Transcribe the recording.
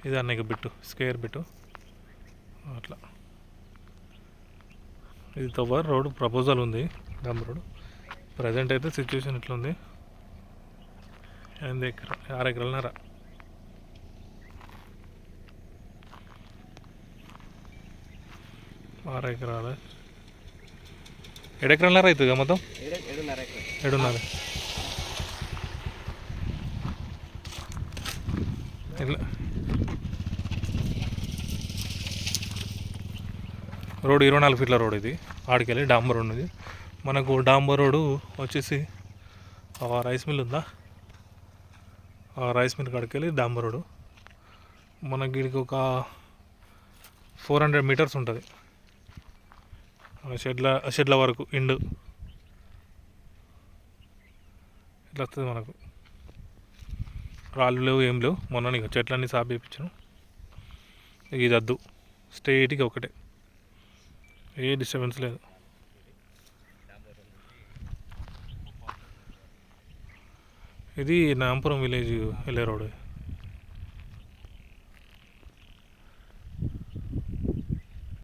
ఇది అన్నయ్య bit square bit అట్లా. ఇది తవ్వ రోడ్ ప్రపోజల్ ఉంది డంబ్ రోడ్. ప్రజెంట్ అయితే సిచ్యువేషన్ ఇట్లా ఉంది. 8 ఎకరా 6 ఎకరాలన్నర. ఆరు ఎకరాల 7 ఎకరాలన్నర అవుతుంది మొత్తం. 7.5 ఇట్లా రోడ్ 24 ఫీట్ల రోడ్. ఇది ఆడికెళ్ళి డాంబర్ రోడ్ ఉంది మనకు. డాంబర్ రోడ్డు వచ్చేసి రైస్ మిల్ ఉందా, ఆ రైస్ మిల్ కాడికెళ్ళి డాంబర్ రోడ్డు మనకి వీడికి ఒక 400 మీటర్స్ ఉంటుంది. షెడ్ల వరకు ఇండు ఇట్లా వస్తుంది మనకు. రాళ్ళు లేవు ఏం లేవు. మొన్న ఇక చెట్లన్నీ సాపు చేయించాను. ఇది వద్దు, స్ట్రైట్గా ఒకటే, ఏ డిస్టర్బెన్స్ లేదు. ఇది నాంపురం విలేజ్ వెళ్ళే రోడ్.